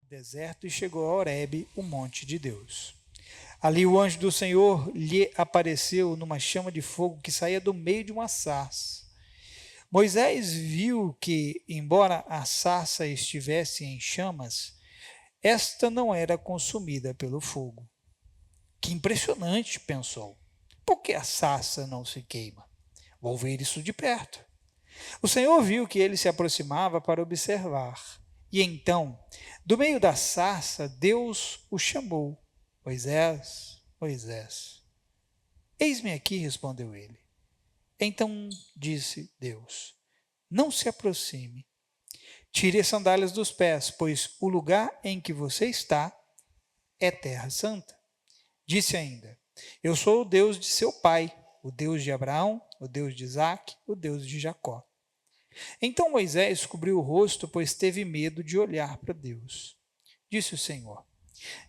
deserto e chegou a Horebe, o monte de Deus. Ali o anjo do Senhor lhe apareceu numa chama de fogo que saía do meio de uma sarça. Moisés viu que, embora a sarça estivesse em chamas, esta não era consumida pelo fogo. Que impressionante, pensou. Por que a sarça não se queima? Vou ver isso de perto. O Senhor viu que ele se aproximava para observar. E então, do meio da sarça, Deus o chamou. Moisés, Moisés. Eis-me aqui, respondeu ele. Então disse Deus, não se aproxime. Tire as sandálias dos pés, pois o lugar em que você está é terra santa. Disse ainda, eu sou o Deus de seu pai, o Deus de Abraão, o Deus de Isaque, o Deus de Jacó. Então Moisés cobriu o rosto, pois teve medo de olhar para Deus. Disse o Senhor,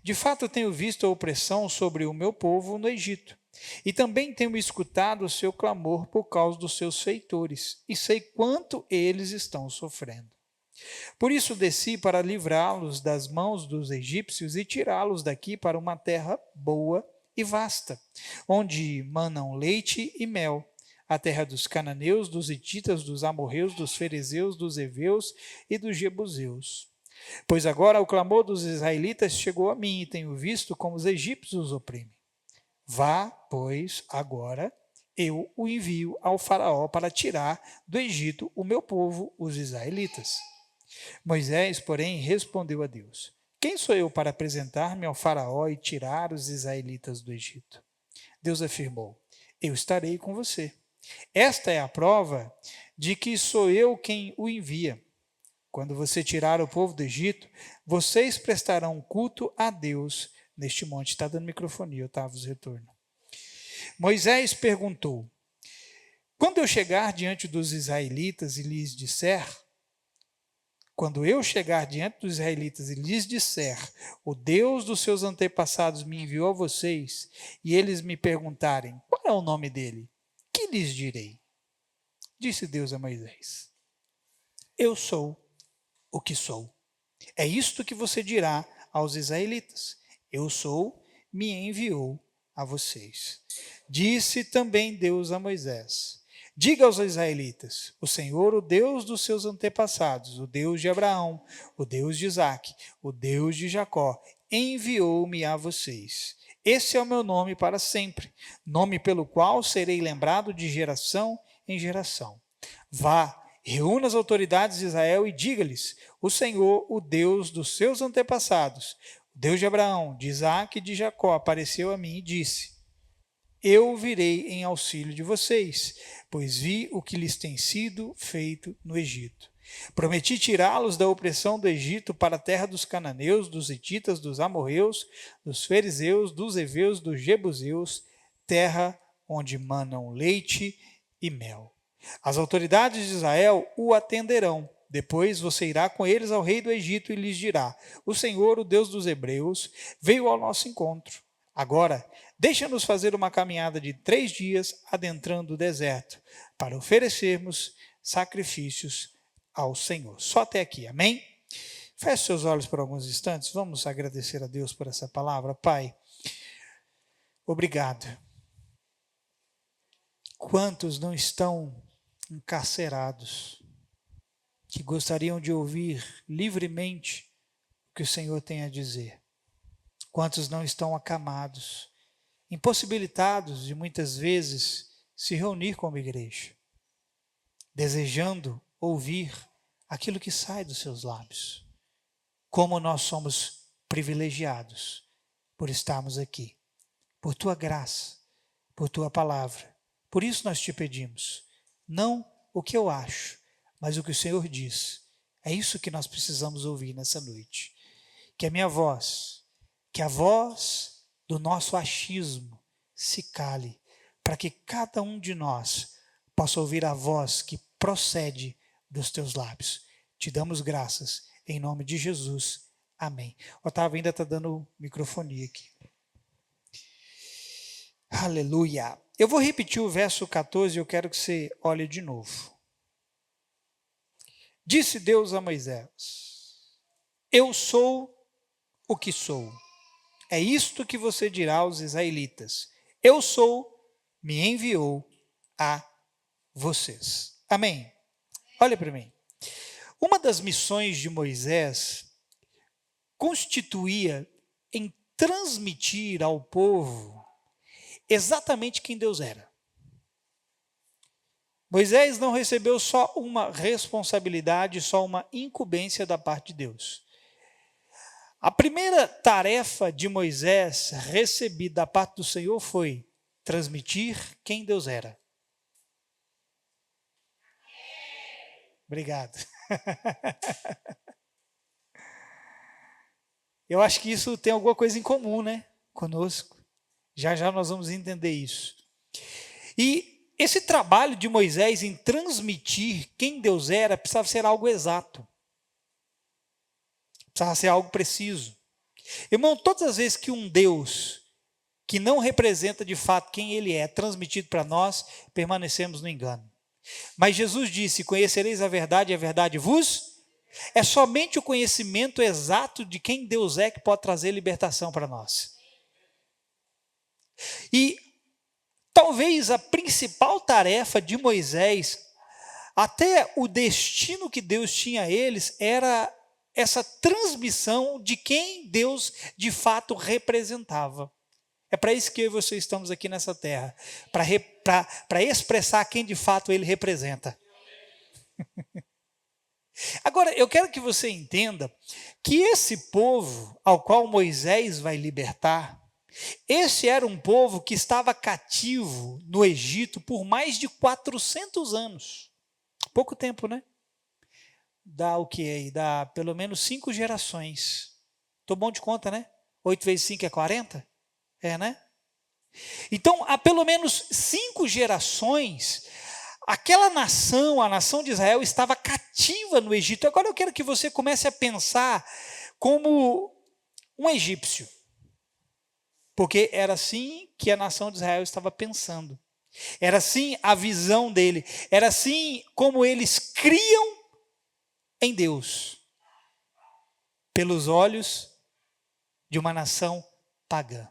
de fato tenho visto a opressão sobre o meu povo no Egito, e também tenho escutado o seu clamor por causa dos seus feitores, e sei quanto eles estão sofrendo. Por isso desci para livrá-los das mãos dos egípcios e tirá-los daqui para uma terra boa e vasta, onde manam leite e mel, a terra dos cananeus, dos hititas, dos amorreus, dos ferezeus, dos heveus e dos jebuseus. Pois agora o clamor dos israelitas chegou a mim, e tenho visto como os egípcios os oprimem. Vá, pois, agora, eu o envio ao faraó para tirar do Egito o meu povo, os israelitas. Moisés, porém, respondeu a Deus, quem sou eu para apresentar-me ao faraó e tirar os israelitas do Egito? Deus afirmou, eu estarei com você. Esta é a prova de que sou eu quem o envia. Quando você tirar o povo do Egito, vocês prestarão culto a Deus neste monte. Está dando microfonia, Otávio, retorno. Moisés perguntou, quando eu chegar diante dos israelitas e lhes disser, o Deus dos seus antepassados me enviou a vocês, e eles me perguntarem, qual é o nome dele? Que lhes direi? Disse Deus a Moisés, eu sou o que sou. É isto que você dirá aos israelitas. Eu sou, me enviou a vocês. Disse também Deus a Moisés, diga aos israelitas, o Senhor, o Deus dos seus antepassados, o Deus de Abraão, o Deus de Isaque, o Deus de Jacó, enviou-me a vocês. Esse é o meu nome para sempre, nome pelo qual serei lembrado de geração em geração. Vá, reúna as autoridades de Israel e diga-lhes, o Senhor, o Deus dos seus antepassados, o Deus de Abraão, de Isaque e de Jacó, apareceu a mim e disse, eu virei em auxílio de vocês, pois vi o que lhes tem sido feito no Egito. Prometi tirá-los da opressão do Egito para a terra dos cananeus, dos hititas, dos amorreus, dos fariseus, dos heveus, dos jebuseus, terra onde manam leite e mel. As autoridades de Israel o atenderão. Depois você irá com eles ao rei do Egito e lhes dirá, o Senhor, o Deus dos hebreus, veio ao nosso encontro. Agora, deixa-nos fazer uma caminhada de 3 dias adentrando o deserto, para oferecermos sacrifícios ao Senhor. Só até aqui, amém? Feche seus olhos por alguns instantes, vamos agradecer a Deus por essa palavra. Pai, obrigado. Quantos não estão encarcerados, que gostariam de ouvir livremente o que o Senhor tem a dizer? Quantos não estão acamados, impossibilitados de muitas vezes se reunir como igreja, desejando ouvir aquilo que sai dos seus lábios. Como nós somos privilegiados por estarmos aqui, por tua graça, por tua palavra. Por isso nós te pedimos, não o que eu acho, mas o que o Senhor diz. É isso que nós precisamos ouvir nessa noite. Que a minha voz, que a voz do nosso achismo se cale, para que cada um de nós possa ouvir a voz que procede dos teus lábios. Te damos graças, em nome de Jesus. Amém. Otávio ainda está dando microfonia aqui. Aleluia. Eu vou repetir o verso 14 e eu quero que você olhe de novo. Disse Deus a Moisés, eu sou o que sou. É isto que você dirá aos israelitas: eu sou, me enviou a vocês. Amém? Olha para mim. Uma das missões de Moisés constituía em transmitir ao povo exatamente quem Deus era. Moisés não recebeu só uma responsabilidade, só uma incumbência da parte de Deus. A primeira tarefa de Moisés recebida da parte do Senhor foi transmitir quem Deus era. Obrigado. Eu acho que isso tem alguma coisa em comum, né? Conosco. Já já nós vamos entender isso. E esse trabalho de Moisés em transmitir quem Deus era precisava ser algo exato. Precisava ser algo preciso. Irmão, todas as vezes que um Deus que não representa de fato quem Ele é transmitido para nós, permanecemos no engano. Mas Jesus disse: conhecereis a verdade e a verdade vos... É somente o conhecimento exato de quem Deus é que pode trazer libertação para nós. E talvez a principal tarefa de Moisés, até o destino que Deus tinha a eles, era essa transmissão de quem Deus de fato representava. É para isso que eu e você estamos aqui nessa terra, para expressar quem de fato Ele representa. Agora, eu quero que você entenda que esse povo ao qual Moisés vai libertar, esse era um povo que estava cativo no Egito por mais de 400 anos. Pouco tempo, né? Dá o que aí? Dá pelo menos 5 gerações. Estou bom de conta, né? 8 vezes 5 é 40? É, né? Então, há pelo menos 5 gerações, aquela nação, a nação de Israel, estava cativa no Egito. Agora eu quero que você comece a pensar como um egípcio. Porque era assim que a nação de Israel estava pensando. Era assim a visão dele. Era assim como eles criam em Deus. Pelos olhos de uma nação pagã.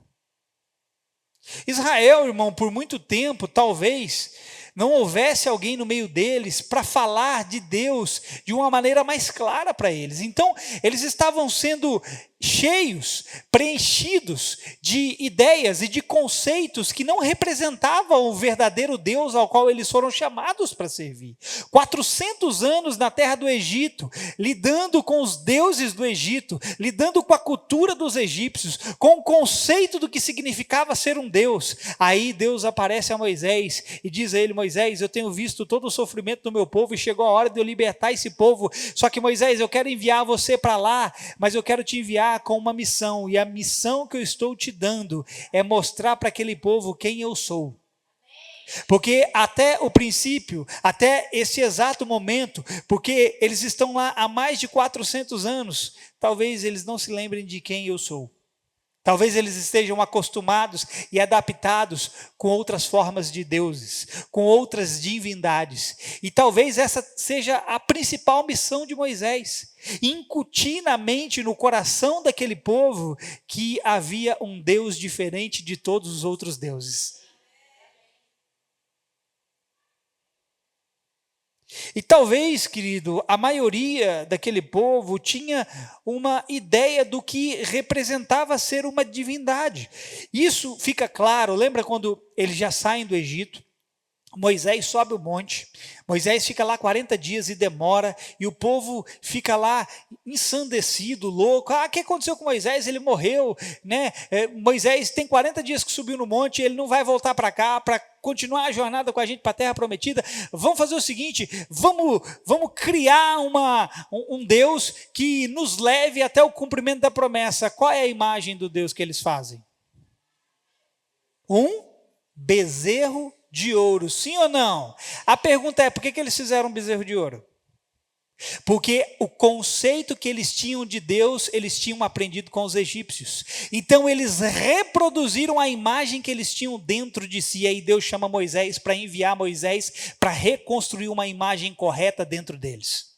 Israel, irmão, por muito tempo, talvez não houvesse alguém no meio deles para falar de Deus de uma maneira mais clara para eles. Então, eles estavam sendo cheios, preenchidos de ideias e de conceitos que não representavam o verdadeiro Deus ao qual eles foram chamados para servir. 400 anos na terra do Egito, lidando com os deuses do Egito, lidando com a cultura dos egípcios, com o conceito do que significava ser um Deus. Aí Deus aparece a Moisés e diz a ele: Moisés, eu tenho visto todo o sofrimento do meu povo e chegou a hora de eu libertar esse povo. Só que, Moisés, eu quero enviar você para lá, mas eu quero te enviar com uma missão, e a missão que eu estou te dando é mostrar para aquele povo quem eu sou. Porque até o princípio, até esse exato momento, porque eles estão lá há mais de 400 anos, talvez eles não se lembrem de quem eu sou. Talvez eles estejam acostumados e adaptados com outras formas de deuses, com outras divindades. E talvez essa seja a principal missão de Moisés: incutir na mente, no coração daquele povo, que havia um Deus diferente de todos os outros deuses. E talvez, querido, a maioria daquele povo tinha uma ideia do que representava ser uma divindade. Isso fica claro, lembra quando eles já saem do Egito? Moisés sobe o monte, Moisés fica lá 40 dias e demora, e o povo fica lá ensandecido, louco. O que aconteceu com Moisés? Ele morreu, né? Moisés tem 40 dias que subiu no monte, ele não vai voltar para cá para continuar a jornada com a gente para a terra prometida. Vamos fazer o seguinte, vamos criar um Deus que nos leve até o cumprimento da promessa. Qual é a imagem do Deus que eles fazem? Um bezerro de ouro, sim ou não? A pergunta é: por que eles fizeram um bezerro de ouro? Porque o conceito que eles tinham de Deus, eles tinham aprendido com os egípcios. Então eles reproduziram a imagem que eles tinham dentro de si. E aí Deus chama Moisés para enviar Moisés para reconstruir uma imagem correta dentro deles.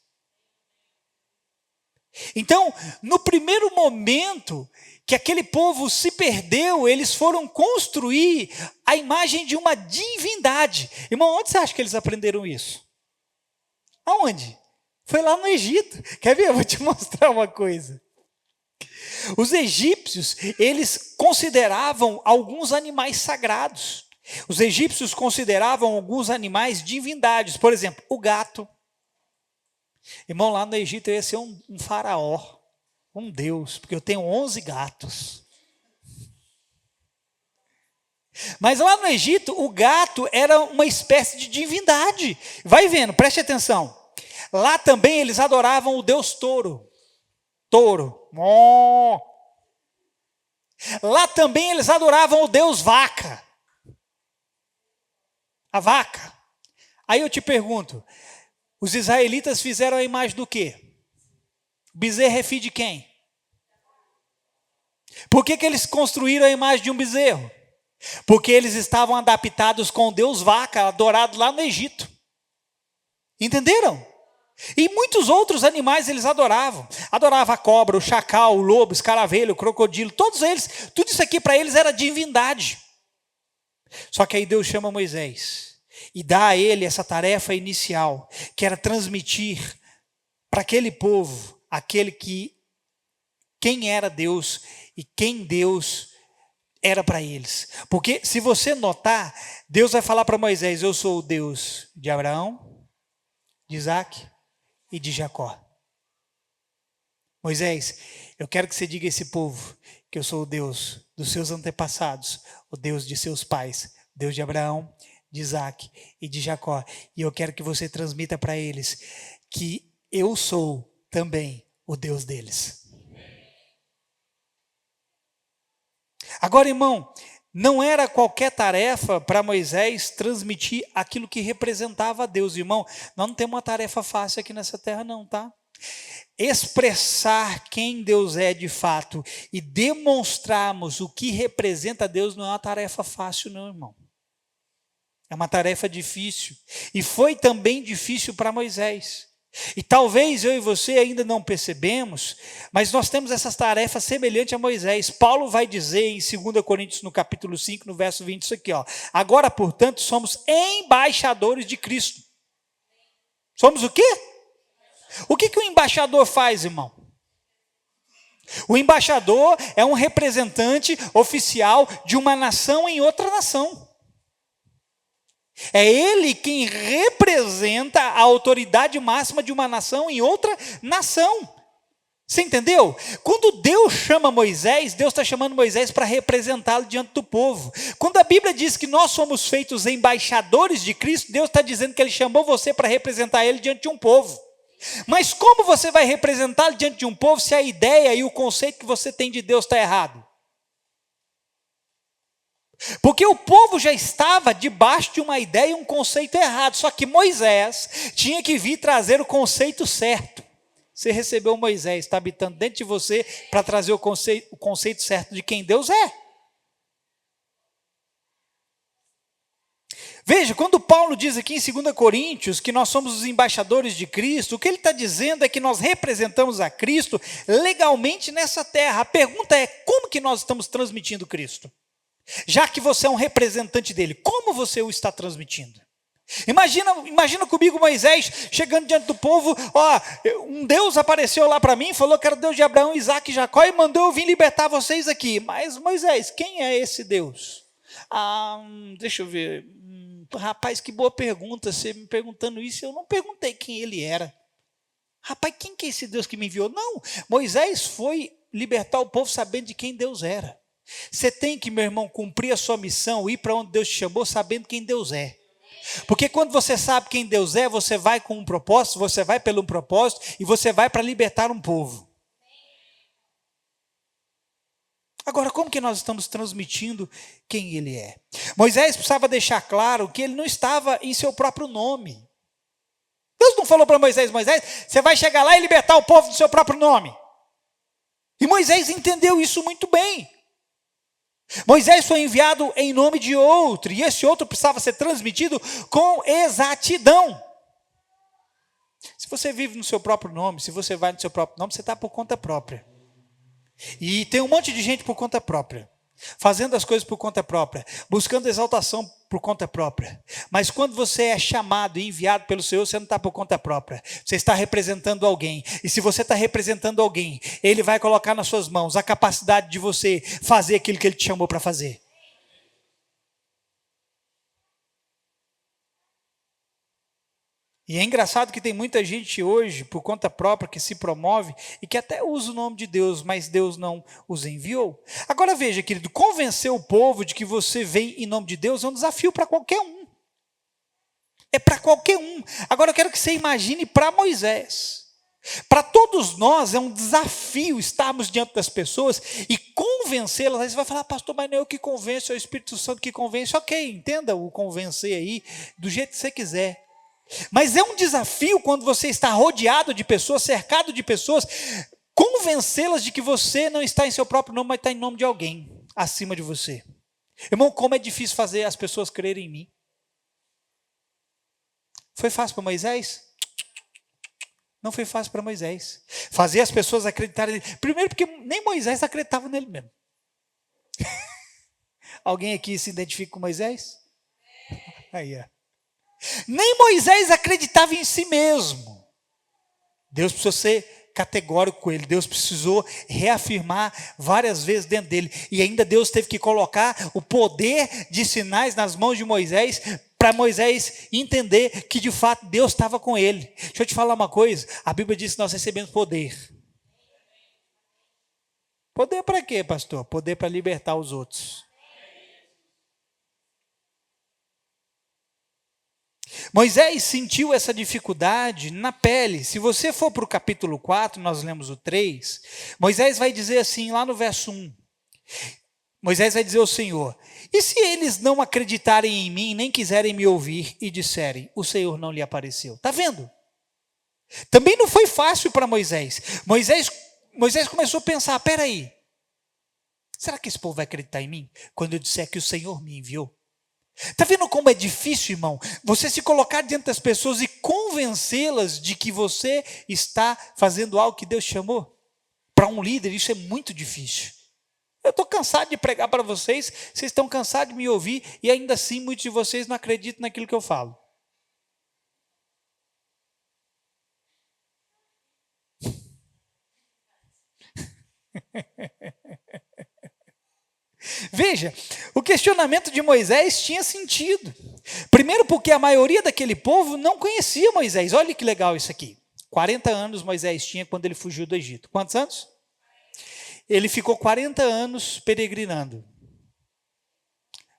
Então, no primeiro momento que aquele povo se perdeu, eles foram construir a imagem de uma divindade. Irmão, onde você acha que eles aprenderam isso? Aonde? Foi lá no Egito. Quer ver? Eu vou te mostrar uma coisa. Os egípcios, eles consideravam alguns animais sagrados. Os egípcios consideravam alguns animais divindades. Por exemplo, o gato. Irmão, lá no Egito eu ia ser um faraó, um deus, porque eu tenho 11 gatos. Mas lá no Egito, o gato era uma espécie de divindade. Vai vendo, preste atenção. Lá também eles adoravam o deus touro. Touro. Oh. Lá também eles adoravam o deus vaca. A vaca. Aí eu te pergunto, os israelitas fizeram a imagem do quê? Bezerro é filho de quem? Por que eles construíram a imagem de um bezerro? Porque eles estavam adaptados com o deus vaca, adorado lá no Egito. Entenderam? E muitos outros animais eles adoravam. Adoravam a cobra, o chacal, o lobo, o escaravelho, o crocodilo, todos eles. Tudo isso aqui para eles era divindade. Só que aí Deus chama Moisés e dá a ele essa tarefa inicial, que era transmitir para aquele povo, quem era Deus e quem Deus era para eles. Porque se você notar, Deus vai falar para Moisés: eu sou o Deus de Abraão, de Isaac e de Jacó. Moisés, eu quero que você diga a esse povo que eu sou o Deus dos seus antepassados, o Deus de seus pais, Deus de Abraão, de Isaac e de Jacó. E eu quero que você transmita para eles que eu sou também o Deus deles. Agora, irmão, não era qualquer tarefa para Moisés transmitir aquilo que representava a Deus. Irmão, nós não temos uma tarefa fácil aqui nessa terra não, tá? Expressar quem Deus é de fato e demonstrarmos o que representa Deus não é uma tarefa fácil não, irmão. É uma tarefa difícil. E foi também difícil para Moisés. E talvez eu e você ainda não percebemos, mas nós temos essas tarefas semelhantes a Moisés. Paulo vai dizer em 2 Coríntios, no capítulo 5, no verso 20, isso aqui, ó. Agora, portanto, somos embaixadores de Cristo. Somos o quê? O que o embaixador faz, irmão? O embaixador é um representante oficial de uma nação em outra nação. É ele quem representa a autoridade máxima de uma nação em outra nação. Você entendeu? Quando Deus chama Moisés, Deus está chamando Moisés para representá-lo diante do povo. Quando a Bíblia diz que nós somos feitos embaixadores de Cristo, Deus está dizendo que Ele chamou você para representar Ele diante de um povo. Mas como você vai representá-lo diante de um povo se a ideia e o conceito que você tem de Deus está errado? Porque o povo já estava debaixo de uma ideia e um conceito errado. Só que Moisés tinha que vir trazer o conceito certo. Você recebeu Moisés, está habitando dentro de você para trazer o conceito certo de quem Deus é. Veja, quando Paulo diz aqui em 2 Coríntios que nós somos os embaixadores de Cristo, o que ele está dizendo é que nós representamos a Cristo legalmente nessa terra. A pergunta é, como que nós estamos transmitindo Cristo? Já que você é um representante dele, como você o está transmitindo? Imagina comigo Moisés chegando diante do povo, um Deus apareceu lá para mim, falou que era o Deus de Abraão, Isaac e Jacó e mandou eu vir libertar vocês aqui. Mas Moisés, quem é esse Deus? Deixa eu ver, rapaz, que boa pergunta, você me perguntando isso, eu não perguntei quem ele era. Rapaz, quem que é esse Deus que me enviou? Não, Moisés foi libertar o povo sabendo de quem Deus era. Você tem que, meu irmão, cumprir a sua missão, ir para onde Deus te chamou, sabendo quem Deus é. Porque quando você sabe quem Deus é, você vai com um propósito, você vai pelo propósito e você vai para libertar um povo. Agora, como que nós estamos transmitindo quem Ele é? Moisés precisava deixar claro que ele não estava em seu próprio nome. Deus não falou para Moisés, você vai chegar lá e libertar o povo do seu próprio nome. E Moisés entendeu isso muito bem. Moisés foi enviado em nome de outro, e esse outro precisava ser transmitido com exatidão. Se você vive no seu próprio nome, se você vai no seu próprio nome, você está por conta própria. E tem um monte de gente por conta própria, fazendo as coisas por conta própria, buscando exaltação por conta própria. Mas quando você é chamado e enviado pelo Senhor, você não está por conta própria. Você está representando alguém. E se você está representando alguém, Ele vai colocar nas suas mãos a capacidade de você fazer aquilo que Ele te chamou para fazer. E é engraçado que tem muita gente hoje, por conta própria, que se promove e que até usa o nome de Deus, mas Deus não os enviou. Agora veja, querido, convencer o povo de que você vem em nome de Deus é um desafio para qualquer um. É para qualquer um. Agora eu quero que você imagine para Moisés. Para todos nós é um desafio estarmos diante das pessoas e convencê-las. Aí você vai falar, pastor, mas não é eu que convenço, é o Espírito Santo que convence. Ok, entenda o convencer aí do jeito que você quiser. Mas é um desafio quando você está rodeado de pessoas, cercado de pessoas, convencê-las de que você não está em seu próprio nome, mas está em nome de alguém acima de você. Irmão, como é difícil fazer as pessoas crerem em mim. Foi fácil para Moisés? Não foi fácil para Moisés. Fazer as pessoas acreditarem nele. Primeiro porque nem Moisés acreditava nele mesmo. Alguém aqui se identifica com Moisés? Aí, é. Nem Moisés acreditava em si mesmo. Deus precisou ser categórico com ele. Deus precisou reafirmar várias vezes dentro dele. E ainda Deus teve que colocar o poder de sinais nas mãos de Moisés, para Moisés entender que de fato Deus estava com ele. Deixa eu te falar uma coisa. A Bíblia diz que nós recebemos poder. Poder para quê, pastor? Poder para libertar os outros. Moisés sentiu essa dificuldade na pele. Se você for para o capítulo 4, nós lemos o 3, Moisés vai dizer assim, lá no verso 1, Moisés vai dizer ao Senhor, e se eles não acreditarem em mim, nem quiserem me ouvir e disserem, o Senhor não lhe apareceu? Está vendo? Também não foi fácil para Moisés. Moisés começou a pensar, peraí, será que esse povo vai acreditar em mim? Quando eu disser que o Senhor me enviou? Está vendo como é difícil, irmão? Você se colocar diante das pessoas e convencê-las de que você está fazendo algo que Deus chamou. Para um líder, isso é muito difícil. Eu estou cansado de pregar para vocês, vocês estão cansados de me ouvir, e ainda assim muitos de vocês não acreditam naquilo que eu falo. Veja, o questionamento de Moisés tinha sentido. Primeiro porque a maioria daquele povo não conhecia Moisés. Olha que legal isso aqui. 40 anos Moisés tinha quando ele fugiu do Egito. Quantos anos? Ele ficou 40 anos peregrinando.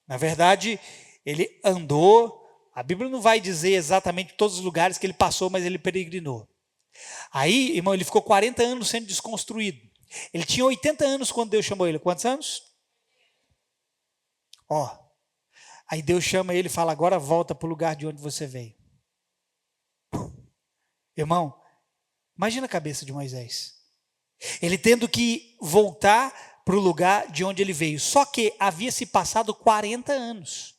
Na verdade, ele andou, a Bíblia não vai dizer exatamente todos os lugares que ele passou, mas ele peregrinou. Aí, irmão, ele ficou 40 anos sendo desconstruído. Ele tinha 80 anos quando Deus chamou ele. Quantos anos? Aí Deus chama ele e fala, agora volta para o lugar de onde você veio. Irmão, imagina a cabeça de Moisés. Ele tendo que voltar para o lugar de onde ele veio. Só que havia se passado 40 anos.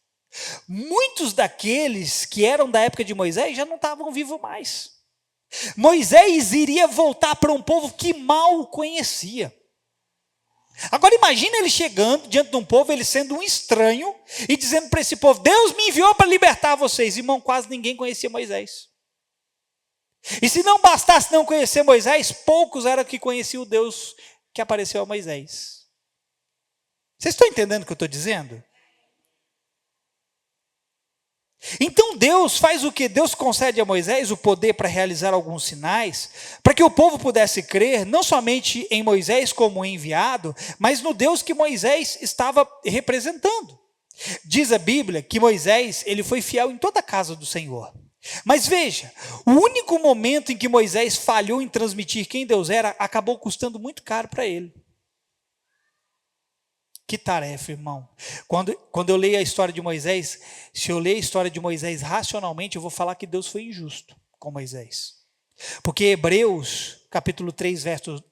Muitos daqueles que eram da época de Moisés já não estavam vivos mais. Moisés iria voltar para um povo que mal o conhecia. Agora imagina ele chegando diante de um povo, ele sendo um estranho e dizendo para esse povo, Deus me enviou para libertar vocês. Irmão, quase ninguém conhecia Moisés. E se não bastasse não conhecer Moisés, poucos eram que conheciam o Deus que apareceu a Moisés. Vocês estão entendendo o que eu estou dizendo? Então Deus faz o que? Deus concede a Moisés o poder para realizar alguns sinais, para que o povo pudesse crer, não somente em Moisés como enviado, mas no Deus que Moisés estava representando. Diz a Bíblia que Moisés, ele foi fiel em toda a casa do Senhor. Mas veja, o único momento em que Moisés falhou em transmitir quem Deus era, acabou custando muito caro para ele. Que tarefa, irmão. Quando eu leio a história de Moisés, se eu ler a história de Moisés racionalmente, eu vou falar que Deus foi injusto com Moisés. Porque Hebreus, capítulo 3,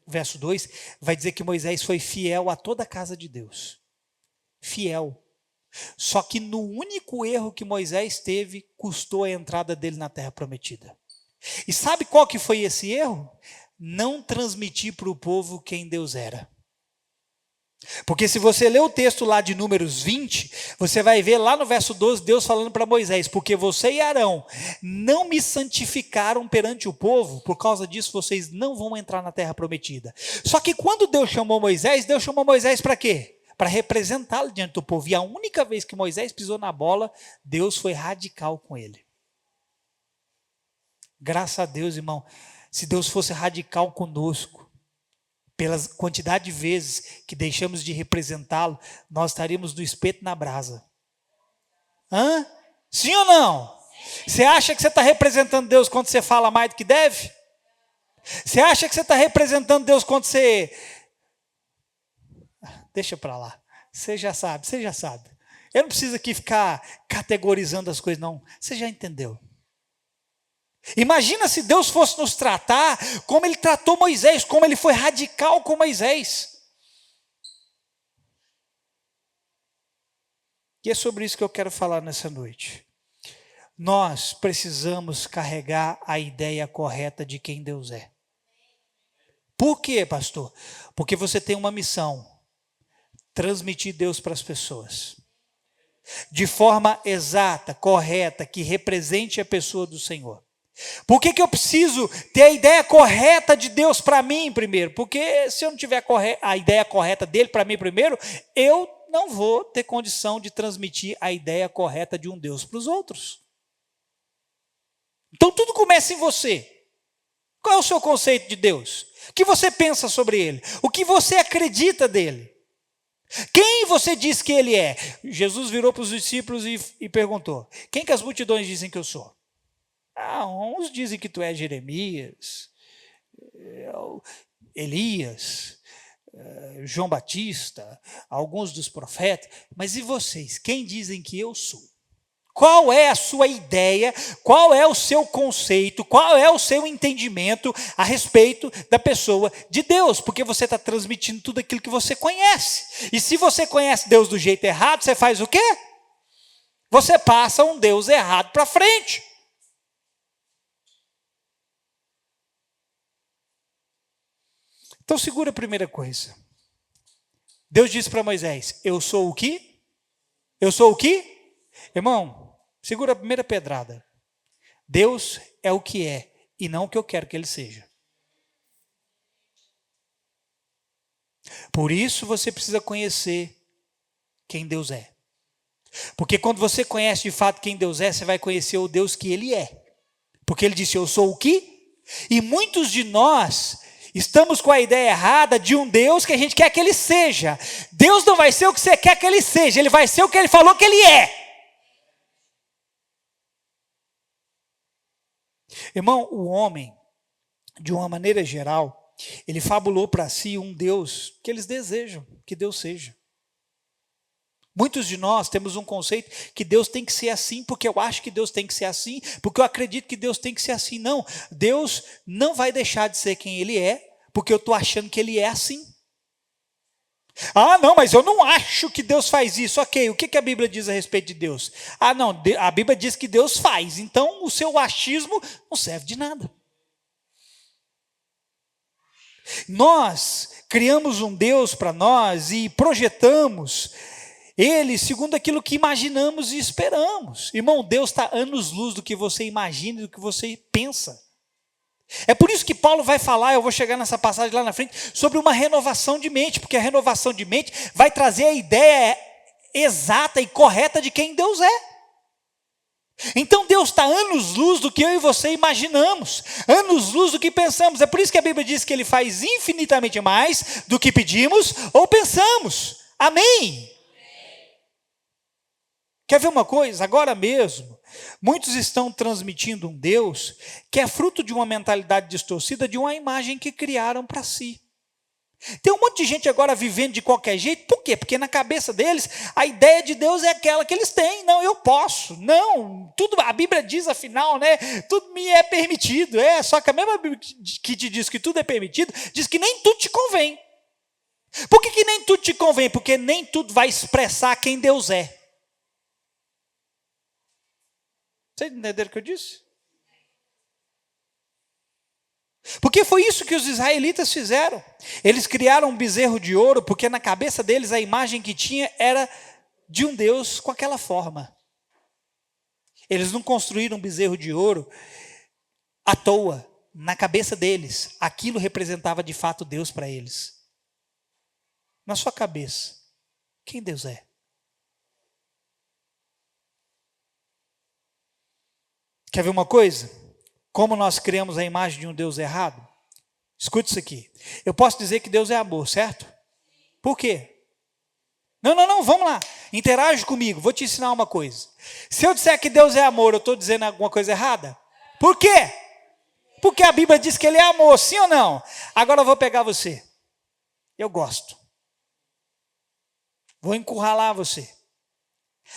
verso 2, vai dizer que Moisés foi fiel a toda a casa de Deus. Fiel. Só que no único erro que Moisés teve, custou a entrada dele na terra prometida. E sabe qual que foi esse erro? Não transmitir para o povo quem Deus era. Porque se você ler o texto lá de Números 20, você vai ver lá no verso 12, Deus falando para Moisés: porque você e Arão não me santificaram perante o povo, por causa disso vocês não vão entrar na terra prometida. Só que quando Deus chamou Moisés para quê? Para representá-lo diante do povo. E a única vez que Moisés pisou na bola, Deus foi radical com ele. Graças a Deus, irmão, se Deus fosse radical conosco, pela quantidade de vezes que deixamos de representá-lo, nós estaríamos no espeto na brasa. Hã? Sim ou não? Você acha que você está representando Deus quando você fala mais do que deve? Você acha que você está representando Deus quando você... Deixa para lá. Você já sabe. Eu não preciso aqui ficar categorizando as coisas, não. Você já entendeu. Imagina se Deus fosse nos tratar como Ele tratou Moisés, como Ele foi radical com Moisés. E é sobre isso que eu quero falar nessa noite. Nós precisamos carregar a ideia correta de quem Deus é. Por quê, pastor? Porque você tem uma missão: transmitir Deus para as pessoas. De forma exata, correta, que represente a pessoa do Senhor. Por que eu preciso ter a ideia correta de Deus para mim primeiro? Porque se eu não tiver a ideia correta dele para mim primeiro, eu não vou ter condição de transmitir a ideia correta de um Deus para os outros. Então tudo começa em você. Qual é o seu conceito de Deus? O que você pensa sobre Ele? O que você acredita dele? Quem você diz que Ele é? Jesus virou para os discípulos e perguntou: quem que as multidões dizem que eu sou? Uns dizem que tu és Jeremias, Elias, João Batista, alguns dos profetas. Mas e vocês? Quem dizem que eu sou? Qual é a sua ideia? Qual é o seu conceito? Qual é o seu entendimento a respeito da pessoa de Deus? Porque você está transmitindo tudo aquilo que você conhece. E se você conhece Deus do jeito errado, você faz o quê? Você passa um Deus errado para frente. Então segura a primeira coisa. Deus disse para Moisés: eu sou o quê? Eu sou o quê? Irmão, segura a primeira pedrada. Deus é o que é e não o que eu quero que Ele seja. Por isso você precisa conhecer quem Deus é. Porque quando você conhece de fato quem Deus é, você vai conhecer o Deus que Ele é. Porque Ele disse: eu sou o quê? E muitos de nós estamos com a ideia errada de um Deus que a gente quer que Ele seja. Deus não vai ser o que você quer que Ele seja, Ele vai ser o que Ele falou que Ele é. Irmão, o homem, de uma maneira geral, ele fabulou para si um Deus que eles desejam que Deus seja. Muitos de nós temos um conceito que Deus tem que ser assim, porque eu acho que Deus tem que ser assim, porque eu acredito que Deus tem que ser assim. Não, Deus não vai deixar de ser quem Ele é, porque eu estou achando que Ele é assim. Não, mas eu não acho que Deus faz isso. Ok, o que a Bíblia diz a respeito de Deus? Não, a Bíblia diz que Deus faz, então o seu achismo não serve de nada. Nós criamos um Deus para nós e projetamos Ele segundo aquilo que imaginamos e esperamos. Irmão, Deus está anos-luz do que você imagina e do que você pensa. É por isso que Paulo vai falar, eu vou chegar nessa passagem lá na frente, sobre uma renovação de mente, porque a renovação de mente vai trazer a ideia exata e correta de quem Deus é. Então Deus está anos-luz do que eu e você imaginamos, anos-luz do que pensamos. É por isso que a Bíblia diz que Ele faz infinitamente mais do que pedimos ou pensamos. Amém? Quer ver uma coisa? Agora mesmo, muitos estão transmitindo um Deus que é fruto de uma mentalidade distorcida, de uma imagem que criaram para si. Tem um monte de gente agora vivendo de qualquer jeito. Por quê? Porque na cabeça deles, a ideia de Deus é aquela que eles têm. Não, eu posso. Não, tudo, a Bíblia diz afinal, né? Tudo me é permitido. Só que a mesma Bíblia que te diz que tudo é permitido, diz que nem tudo te convém. Por que nem tudo te convém? Porque nem tudo vai expressar quem Deus é. Vocês entenderam o que eu disse? Porque foi isso que os israelitas fizeram. Eles criaram um bezerro de ouro, porque na cabeça deles a imagem que tinha era de um Deus com aquela forma. Eles não construíram um bezerro de ouro à toa. Na cabeça deles, aquilo representava de fato Deus para eles. Na sua cabeça, quem Deus é? Quer ver uma coisa? Como nós criamos a imagem de um Deus errado? Escute isso aqui. Eu posso dizer que Deus é amor, certo? Por quê? Não, vamos lá. Interage comigo, vou te ensinar uma coisa. Se eu disser que Deus é amor, eu estou dizendo alguma coisa errada? Por quê? Porque a Bíblia diz que Ele é amor, sim ou não? Agora eu vou pegar você. Eu gosto. Vou encurralar você.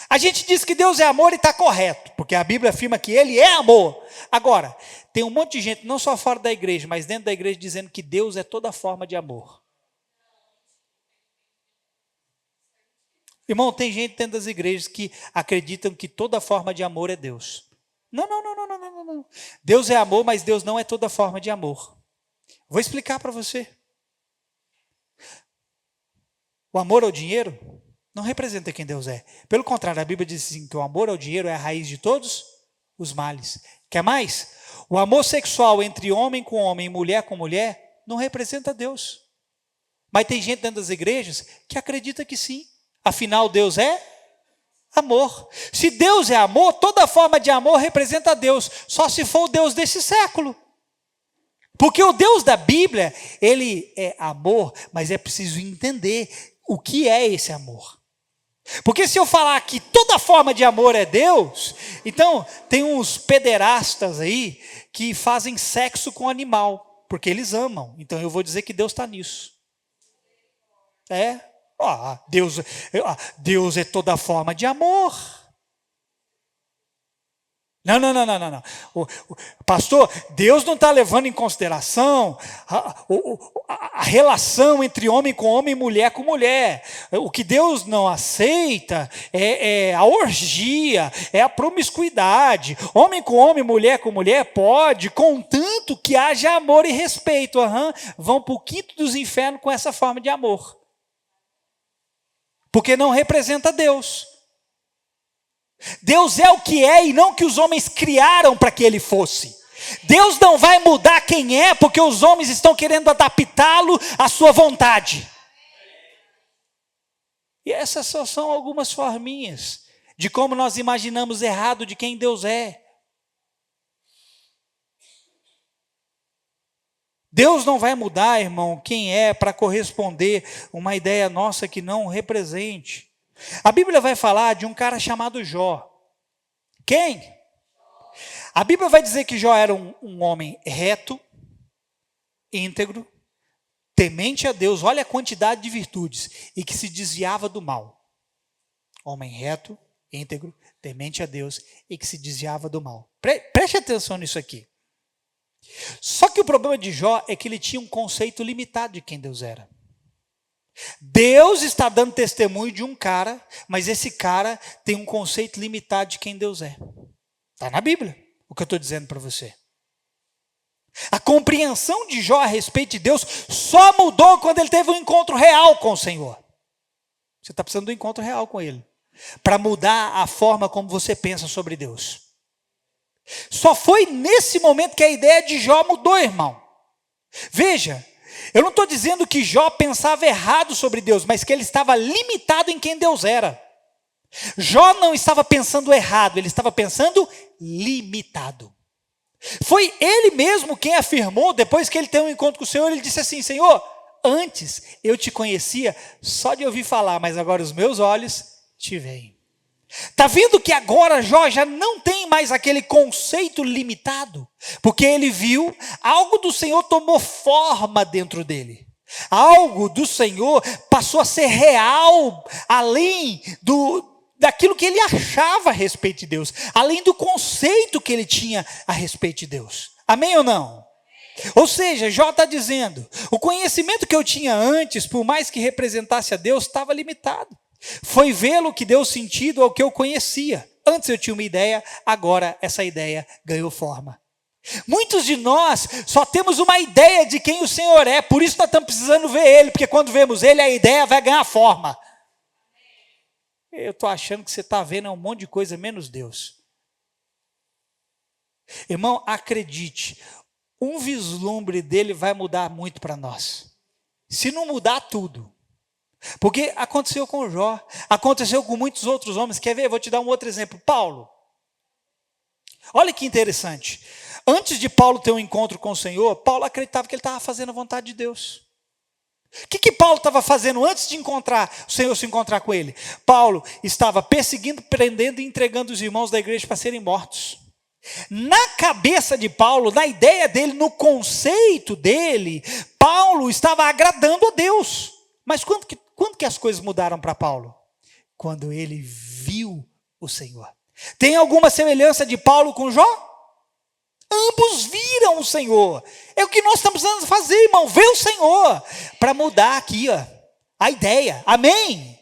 A gente diz que Deus é amor e está correto, porque a Bíblia afirma que Ele é amor. Agora, tem um monte de gente, não só fora da igreja, mas dentro da igreja, dizendo que Deus é toda forma de amor. Irmão, tem gente dentro das igrejas que acreditam que toda forma de amor é Deus. Não. Deus é amor, mas Deus não é toda forma de amor. Vou explicar para você. O amor ao dinheiro não representa quem Deus é. Pelo contrário, a Bíblia diz assim, que o amor ao dinheiro é a raiz de todos os males. Quer mais? O amor sexual entre homem com homem e mulher com mulher não representa Deus. Mas tem gente dentro das igrejas que acredita que sim. Afinal, Deus é amor. Se Deus é amor, toda forma de amor representa Deus. Só se for o Deus desse século. Porque o Deus da Bíblia, Ele é amor, mas é preciso entender o que é esse amor. Porque se eu falar que toda forma de amor é Deus, então tem uns pederastas aí que fazem sexo com animal, porque eles amam. Então eu vou dizer que Deus está nisso. Deus é toda forma de amor. Não. Pastor, Deus não está levando em consideração a relação entre homem com homem e mulher com mulher. O que Deus não aceita é a orgia, é a promiscuidade. Homem com homem, mulher com mulher pode, contanto que haja amor e respeito. Vão para o quinto dos infernos com essa forma de amor. Porque não representa Deus. Deus é o que é e não que os homens criaram para que Ele fosse. Deus não vai mudar quem é porque os homens estão querendo adaptá-lo à sua vontade. E essas só são algumas forminhas de como nós imaginamos errado de quem Deus é. Deus não vai mudar, irmão, quem é para corresponder uma ideia nossa que não represente. A Bíblia vai falar de um cara chamado Jó. Quem? A Bíblia vai dizer que Jó era um homem reto, íntegro, temente a Deus, olha a quantidade de virtudes, e que se desviava do mal. Homem reto, íntegro, temente a Deus e que se desviava do mal. Preste atenção nisso aqui. Só que o problema de Jó é que ele tinha um conceito limitado de quem Deus era. Deus está dando testemunho de um cara, mas esse cara tem um conceito limitado de quem Deus é. Está na Bíblia, o que eu estou dizendo para você. A compreensão de Jó a respeito de Deus só mudou quando ele teve um encontro real com o Senhor. Você está precisando de um encontro real com Ele, para mudar a forma como você pensa sobre Deus. Só foi nesse momento que a ideia de Jó mudou, irmão. Veja, eu não estou dizendo que Jó pensava errado sobre Deus, mas que ele estava limitado em quem Deus era. Jó não estava pensando errado, ele estava pensando limitado. Foi ele mesmo quem afirmou, depois que ele teve um encontro com o Senhor, ele disse assim: Senhor, antes eu te conhecia só de ouvir falar, mas agora os meus olhos te veem. Está vendo que agora Jó já não tem mais aquele conceito limitado? Porque ele viu, algo do Senhor tomou forma dentro dele. Algo do Senhor passou a ser real, além daquilo que ele achava a respeito de Deus. Além do conceito que ele tinha a respeito de Deus. Amém ou não? Ou seja, Jó está dizendo, o conhecimento que eu tinha antes, por mais que representasse a Deus, estava limitado. Foi vê-lo que deu sentido ao que eu conhecia. Antes eu tinha uma ideia, agora essa ideia ganhou forma. Muitos de nós só temos uma ideia de quem o Senhor é, por isso nós estamos precisando ver Ele, porque quando vemos Ele, a ideia vai ganhar forma. Eu estou achando que você está vendo um monte de coisa menos Deus. Irmão, acredite, um vislumbre dele vai mudar muito para nós. Se não mudar tudo. Porque aconteceu com Jó, aconteceu com muitos outros homens. Quer ver? Vou te dar um outro exemplo. Paulo. Olha que interessante. Antes de Paulo ter um encontro com o Senhor, Paulo acreditava que ele estava fazendo a vontade de Deus. O que Paulo estava fazendo antes de encontrar o Senhor, se encontrar com ele? Paulo estava perseguindo, prendendo e entregando os irmãos da igreja para serem mortos. Na cabeça de Paulo, na ideia dele, no conceito dele, Paulo estava agradando a Deus. Mas quando que as coisas mudaram para Paulo? Quando ele viu o Senhor. Tem alguma semelhança de Paulo com Jó? Ambos viram o Senhor. É o que nós estamos precisando fazer, irmão. Ver o Senhor. Para mudar aqui, a ideia. Amém?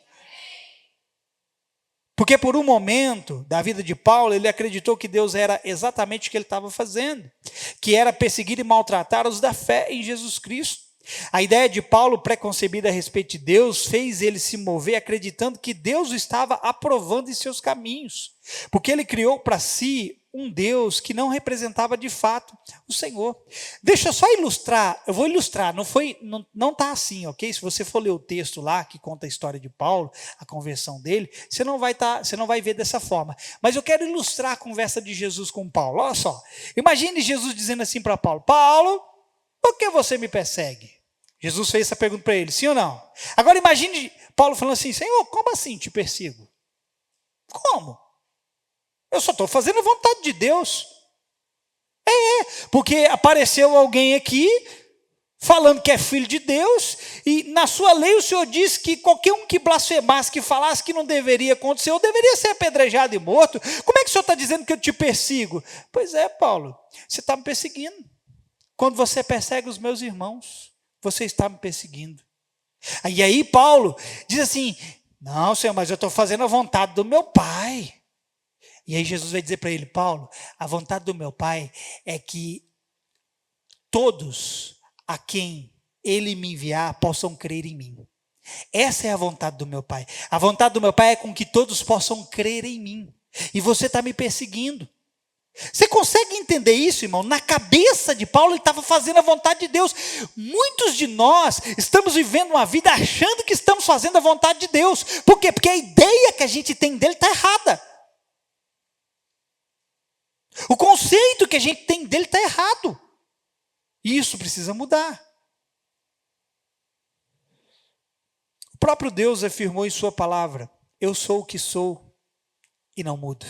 Porque por um momento da vida de Paulo, ele acreditou que Deus era exatamente o que ele estava fazendo. Que era perseguir e maltratar os da fé em Jesus Cristo. A ideia de Paulo preconcebida a respeito de Deus fez ele se mover acreditando que Deus o estava aprovando em seus caminhos. Porque ele criou para si um Deus que não representava de fato o Senhor. Deixa eu só ilustrar, eu vou ilustrar, não está assim, ok? Se você for ler o texto lá, que conta a história de Paulo, a conversão dele, você não vai ver dessa forma. Mas eu quero ilustrar a conversa de Jesus com Paulo. Olha só, imagine Jesus dizendo assim para Paulo: Paulo, por que você me persegue? Jesus fez essa pergunta para ele, sim ou não? Agora imagine Paulo falando assim: Senhor, como assim te persigo? Como? Eu só estou fazendo a vontade de Deus. Porque apareceu alguém aqui falando que é filho de Deus, e na sua lei o Senhor disse que qualquer um que blasfemasse, que falasse que não deveria acontecer, eu deveria ser apedrejado e morto. Como é que o Senhor está dizendo que eu te persigo? Pois é, Paulo, você está me perseguindo. Quando você persegue os meus irmãos, você está me perseguindo. E aí Paulo diz assim: não, Senhor, mas eu estou fazendo a vontade do meu Pai. E aí Jesus vai dizer para ele: Paulo, a vontade do meu Pai é que todos a quem Ele me enviar possam crer em mim. Essa é a vontade do meu Pai. A vontade do meu Pai é com que todos possam crer em mim. E você está me perseguindo. Você consegue entender isso, irmão? Na cabeça de Paulo, ele estava fazendo a vontade de Deus. Muitos de nós estamos vivendo uma vida achando que estamos fazendo a vontade de Deus. Por quê? Porque a ideia que a gente tem dele está errada. O conceito que a gente tem dele está errado. E isso precisa mudar. O próprio Deus afirmou em sua palavra: eu sou o que sou e não mudo.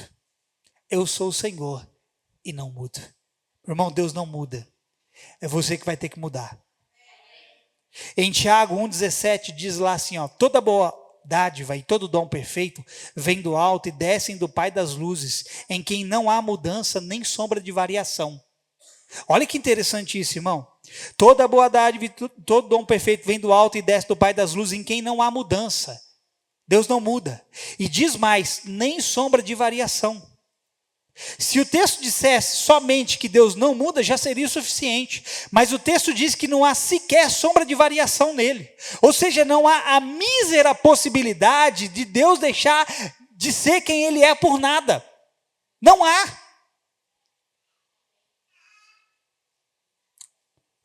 Eu sou o Senhor e não mudo. Irmão, Deus não muda. É você que vai ter que mudar. Em Tiago 1,17 diz lá assim: toda boa dádiva e todo dom perfeito vem do alto e descem do Pai das luzes, em quem não há mudança nem sombra de variação. Olha que interessante isso, irmão. Toda boa dádiva e todo dom perfeito vem do alto e desce do Pai das luzes, em quem não há mudança. Deus não muda. E diz mais: nem sombra de variação. Se o texto dissesse somente que Deus não muda, já seria o suficiente. Mas o texto diz que não há sequer sombra de variação nele. Ou seja, não há a mísera possibilidade de Deus deixar de ser quem Ele é por nada. Não há.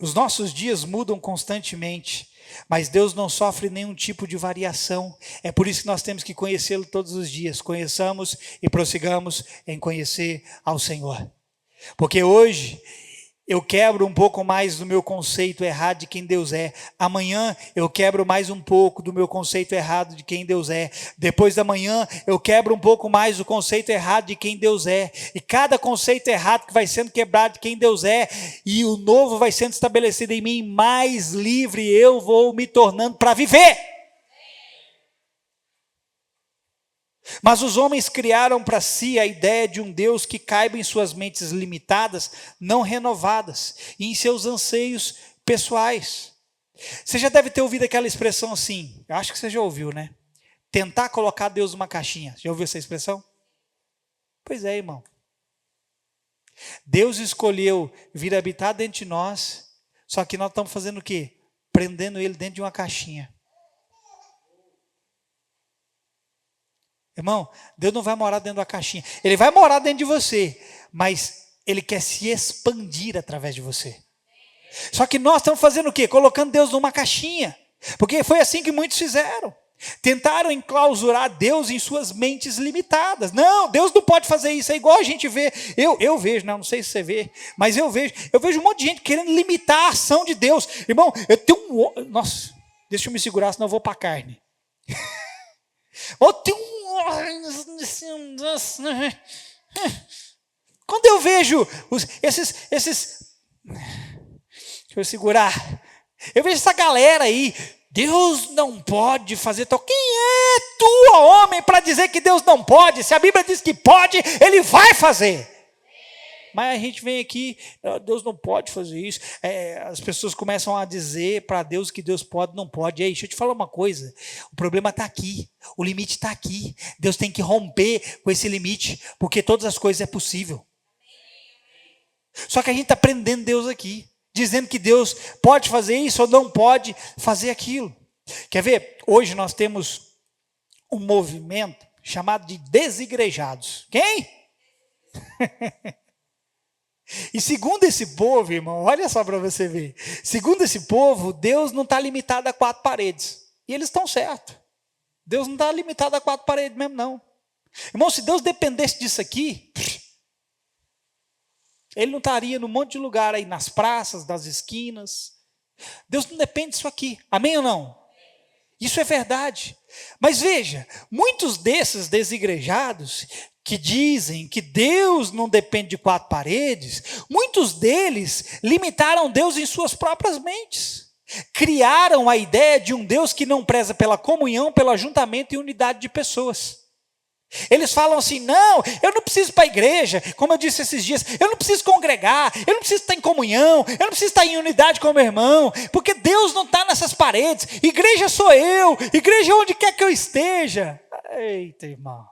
Os nossos dias mudam constantemente, mas Deus não sofre nenhum tipo de variação. É por isso que nós temos que conhecê-lo todos os dias. Conheçamos e prossigamos em conhecer ao Senhor. Porque hoje eu quebro um pouco mais do meu conceito errado de quem Deus é. Amanhã eu quebro mais um pouco do meu conceito errado de quem Deus é. Depois da manhã eu quebro um pouco mais o conceito errado de quem Deus é. E cada conceito errado que vai sendo quebrado de quem Deus é, e o novo vai sendo estabelecido em mim, mais livre eu vou me tornando para viver. Mas os homens criaram para si a ideia de um Deus que caiba em suas mentes limitadas, não renovadas, e em seus anseios pessoais. Você já deve ter ouvido aquela expressão assim, eu acho que você já ouviu, né? Tentar colocar Deus numa caixinha. Já ouviu essa expressão? Pois é, irmão. Deus escolheu vir habitar dentro de nós, só que nós estamos fazendo o quê? Prendendo ele dentro de uma caixinha. Irmão, Deus não vai morar dentro da caixinha. Ele vai morar dentro de você, mas Ele quer se expandir através de você. Só que nós estamos fazendo o quê? Colocando Deus numa caixinha. Porque foi assim que muitos fizeram. Tentaram enclausurar Deus em suas mentes limitadas. Não, Deus não pode fazer isso. É igual a gente vê. Eu vejo, não sei se você vê, mas eu vejo um monte de gente querendo limitar a ação de Deus. Irmão, eu tenho um... Nossa, deixa eu me segurar, senão eu vou para a carne. Eu tenho um... Quando eu vejo esses... Deixa eu segurar. Eu vejo essa galera aí. Deus não pode fazer tal. Quem é tu, homem, para dizer que Deus não pode? Se a Bíblia diz que pode, Ele vai fazer. Mas a gente vem aqui, Deus não pode fazer isso. As pessoas começam a dizer para Deus que Deus pode, não pode. Ei, deixa eu te falar uma coisa. O problema está aqui. O limite está aqui. Deus tem que romper com esse limite, porque todas as coisas é possível. Só que a gente está prendendo Deus aqui, dizendo que Deus pode fazer isso ou não pode fazer aquilo. Quer ver? Hoje nós temos um movimento chamado de desigrejados. Quem? E segundo esse povo, irmão, olha só para você ver. Segundo esse povo, Deus não está limitado a 4 paredes. E eles estão certos. Deus não está limitado a 4 paredes mesmo, não. Irmão, se Deus dependesse disso aqui... Ele não estaria num monte de lugar aí, nas praças, nas esquinas. Deus não depende disso aqui. Amém ou não? Isso é verdade. Mas veja, muitos desses desigrejados que dizem que Deus não depende de 4 paredes, muitos deles limitaram Deus em suas próprias mentes. Criaram a ideia de um Deus que não preza pela comunhão, pelo ajuntamento e unidade de pessoas. Eles falam assim, não, eu não preciso ir para a igreja, como eu disse esses dias, eu não preciso congregar, eu não preciso estar em comunhão, eu não preciso estar em unidade com o meu irmão, porque Deus não está nessas paredes, igreja sou eu, igreja é onde quer que eu esteja. Eita, irmão.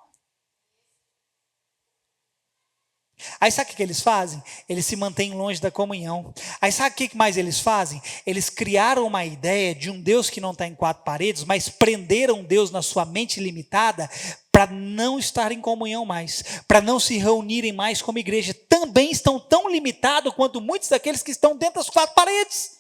Aí sabe o que eles fazem? Eles se mantêm longe da comunhão. Aí sabe o que mais eles fazem? Eles criaram uma ideia de um Deus que não está em 4 paredes, mas prenderam Deus na sua mente limitada para não estar em comunhão mais, para não se reunirem mais como igreja. Também estão tão limitados quanto muitos daqueles que estão dentro das 4 paredes.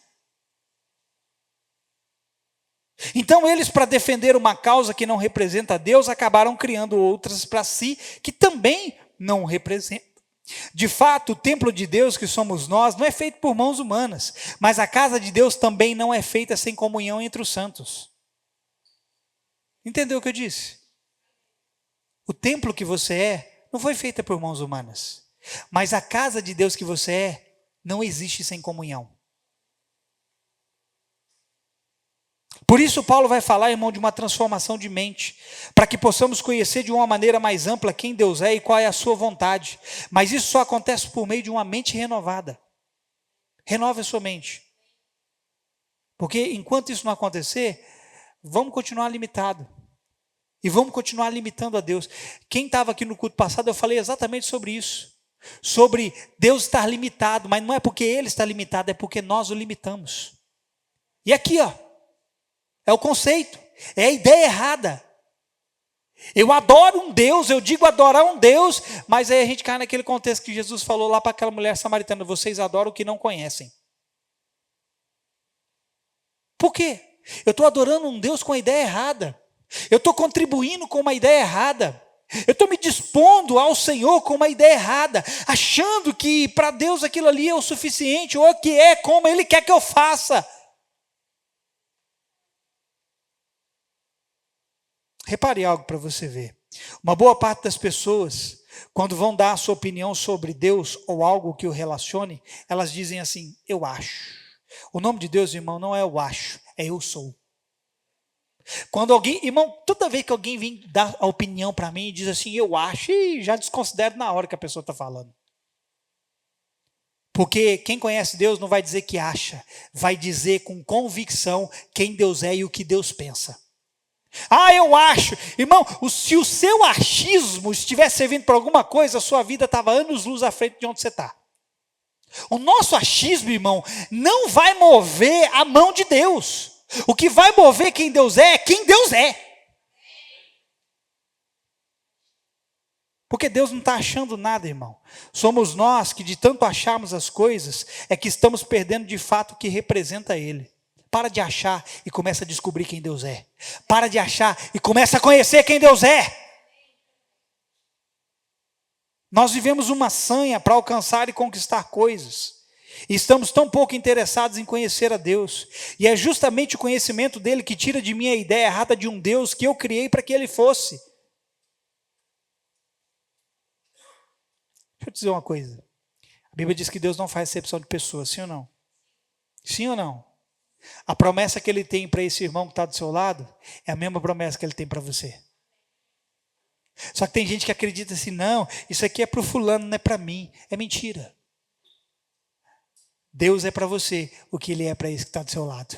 Então eles, para defender uma causa que não representa Deus, acabaram criando outras para si, que também não representam. De fato, o templo de Deus que somos nós não é feito por mãos humanas, mas a casa de Deus também não é feita sem comunhão entre os santos. Entendeu o que eu disse? O templo que você é não foi feita por mãos humanas, mas a casa de Deus que você é não existe sem comunhão. Por isso Paulo vai falar, irmão, de uma transformação de mente, para que possamos conhecer de uma maneira mais ampla quem Deus é e qual é a sua vontade. Mas isso só acontece por meio de uma mente renovada. Renove a sua mente. Porque enquanto isso não acontecer, vamos continuar limitado. E vamos continuar limitando a Deus. Quem estava aqui no culto passado, eu falei exatamente sobre isso. Sobre Deus estar limitado, mas não é porque Ele está limitado, é porque nós o limitamos. E aqui, ó. É o conceito, é a ideia errada. Eu adoro um Deus, eu digo adorar um Deus, mas aí a gente cai naquele contexto que Jesus falou lá para aquela mulher samaritana, vocês adoram o que não conhecem. Por quê? Eu estou adorando um Deus com a ideia errada. Eu estou contribuindo com uma ideia errada. Eu estou me dispondo ao Senhor com uma ideia errada, achando que para Deus aquilo ali é o suficiente, ou que é como Ele quer que eu faça. Repare algo para você ver. Uma boa parte das pessoas, quando vão dar a sua opinião sobre Deus ou algo que o relacione, elas dizem assim, eu acho. O nome de Deus, irmão, não é eu acho, é eu sou. Quando alguém, irmão, toda vez que alguém vem dar a opinião para mim e diz assim, eu acho, e já desconsidero na hora que a pessoa está falando. Porque quem conhece Deus não vai dizer que acha, vai dizer com convicção quem Deus é e o que Deus pensa. Ah, eu acho. Irmão, se o seu achismo estivesse servindo para alguma coisa, a sua vida estava anos-luz à frente de onde você está. O nosso achismo, irmão, não vai mover a mão de Deus. O que vai mover quem Deus é quem Deus é. Porque Deus não está achando nada, irmão. Somos nós que de tanto acharmos as coisas, é que estamos perdendo de fato o que representa Ele. Para de achar e começa a descobrir quem Deus é. Para de achar e começa a conhecer quem Deus é. Nós vivemos uma sanha para alcançar e conquistar coisas. E estamos tão pouco interessados em conhecer a Deus. E é justamente o conhecimento dele que tira de mim a ideia errada de um Deus que eu criei para que ele fosse. Deixa eu te dizer uma coisa. A Bíblia diz que Deus não faz acepção de pessoas, sim ou não? Sim ou não? A promessa que ele tem para esse irmão que está do seu lado é a mesma promessa que ele tem para você. Só que tem gente que acredita assim, não, isso aqui é para o fulano, não é para mim. É mentira. Deus é para você o que ele é para esse que está do seu lado.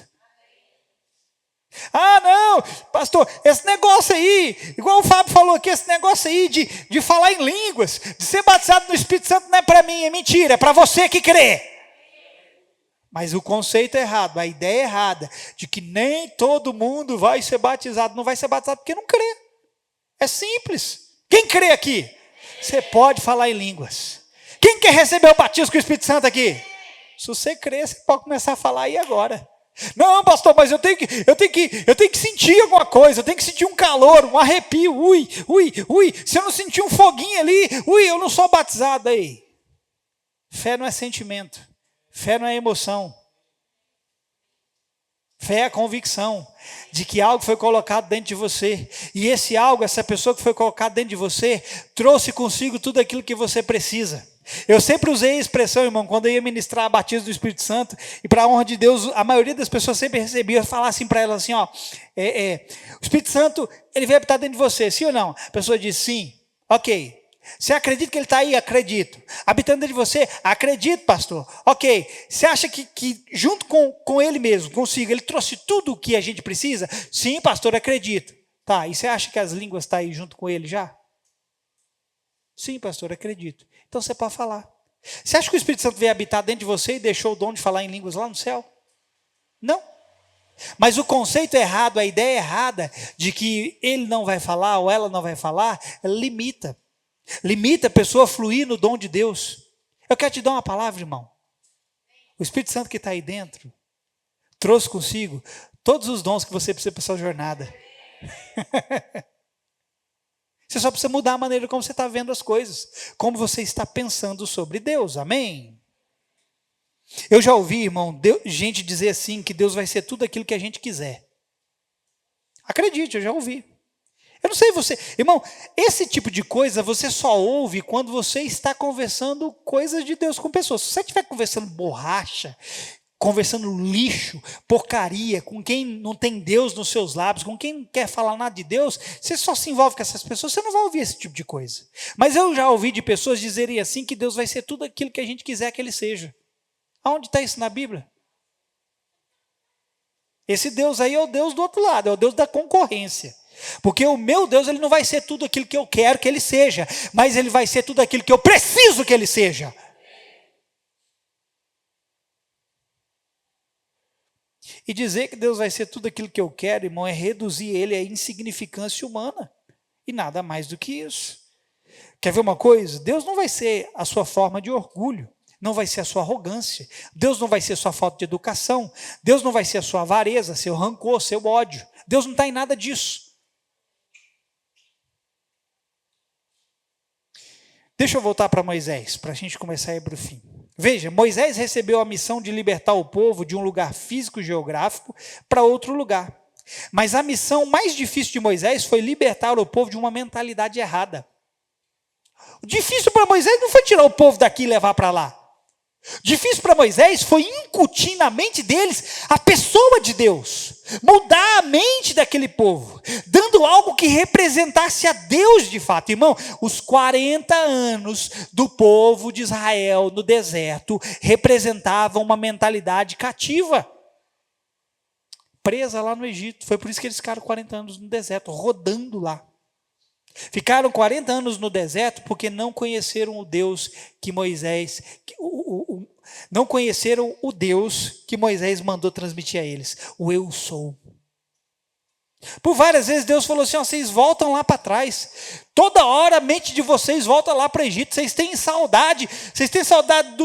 Ah, não, pastor, esse negócio aí, igual o Fábio falou aqui, esse negócio aí de falar em línguas, de ser batizado no Espírito Santo não é para mim, é mentira, é para você que crê. Mas o conceito é errado, a ideia é errada, de que nem todo mundo vai ser batizado, não vai ser batizado porque não crê. É simples. Quem crê aqui? Você pode falar em línguas. Quem quer receber o batismo com o Espírito Santo aqui? Se você crê, você pode começar a falar aí agora. Não, pastor, mas eu tenho que sentir alguma coisa, eu tenho que sentir um calor, um arrepio, ui. Se eu não sentir um foguinho ali, eu não sou batizado aí. Fé não é sentimento, fé não é emoção. Fé é a convicção de que algo foi colocado dentro de você. E esse algo, essa pessoa que foi colocada dentro de você, trouxe consigo tudo aquilo que você precisa. Eu sempre usei a expressão, irmão, quando eu ia ministrar a batismo do Espírito Santo, e para a honra de Deus, a maioria das pessoas sempre recebia, falar assim para elas assim, ó, o Espírito Santo, ele veio habitar dentro de você, sim ou não? A pessoa diz sim, ok. Você acredita que ele está aí? Acredito. Habitando dentro de você? Acredito, pastor. Ok. Você acha que junto com ele mesmo, consigo, ele trouxe tudo o que a gente precisa? Sim, pastor, acredito. Tá, e você acha que as línguas estão aí junto com ele já? Sim, pastor, acredito. Então você pode falar. Você acha que o Espírito Santo veio habitar dentro de você e deixou o dom de falar em línguas lá no céu? Não. Mas o conceito errado, a ideia errada de que ele não vai falar ou ela não vai falar, limita. Limita a pessoa a fluir no dom de Deus. Eu quero te dar uma palavra, irmão. O Espírito Santo que está aí dentro trouxe consigo todos os dons que você precisa para a sua jornada. Você só precisa mudar a maneira como você está vendo as coisas, como você está pensando sobre Deus, amém? Eu já ouvi, irmão, gente dizer assim, que Deus vai ser tudo aquilo que a gente quiser. Acredite, eu já ouvi. Eu não sei você, irmão, esse tipo de coisa você só ouve quando você está conversando coisas de Deus com pessoas. Se você estiver conversando borracha, conversando lixo, porcaria, com quem não tem Deus nos seus lábios, com quem não quer falar nada de Deus, você só se envolve com essas pessoas, você não vai ouvir esse tipo de coisa. Mas eu já ouvi de pessoas dizerem assim, que Deus vai ser tudo aquilo que a gente quiser que Ele seja. Aonde está isso na Bíblia? Esse Deus aí é o Deus do outro lado, é o Deus da concorrência. Porque o meu Deus, ele não vai ser tudo aquilo que eu quero que Ele seja, mas Ele vai ser tudo aquilo que eu preciso que Ele seja. E dizer que Deus vai ser tudo aquilo que eu quero, irmão, é reduzir Ele à insignificância humana. E nada mais do que isso. Quer ver uma coisa? Deus não vai ser a sua forma de orgulho. Não vai ser a sua arrogância. Deus não vai ser a sua falta de educação. Deus não vai ser a sua avareza, seu rancor, seu ódio. Deus não está em nada disso. Deixa eu voltar para Moisés, para a gente começar a ir para o fim. Veja, Moisés recebeu a missão de libertar o povo de um lugar físico geográfico para outro lugar. Mas a missão mais difícil de Moisés foi libertar o povo de uma mentalidade errada. O difícil para Moisés não foi tirar o povo daqui e levar para lá. Difícil para Moisés foi incutir na mente deles a pessoa de Deus, mudar a mente daquele povo, dando algo que representasse a Deus de fato. Irmão, os 40 anos do povo de Israel no deserto representavam uma mentalidade cativa, presa lá no Egito. Foi por isso que eles ficaram 40 anos no deserto, rodando lá. Ficaram 40 anos no deserto porque não conheceram o Deus que Moisés, não conheceram o Deus que Moisés mandou transmitir a eles, o Eu Sou. Por várias vezes Deus falou assim, ó, vocês voltam lá para trás, toda hora a mente de vocês volta lá para o Egito, vocês têm saudade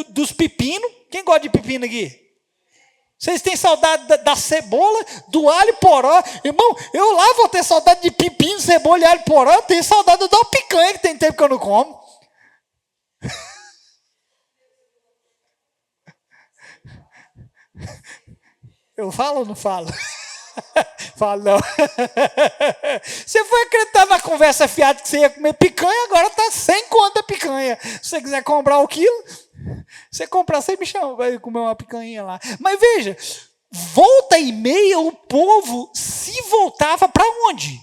dos pepinos, quem gosta de pepino aqui? Vocês têm saudade da cebola, do alho poró, irmão, eu lá vou ter saudade de pepino, cebola e alho poró, eu tenho saudade da picanha que tem tempo que eu não como. Eu falo ou não falo? Falo não. Você foi acreditar na conversa fiada que você ia comer picanha, agora está 100 conto a picanha. Se você quiser comprar o quilo, você comprar, você me chama, vai comer uma picanha lá. Mas veja, volta e meia o povo se voltava para onde?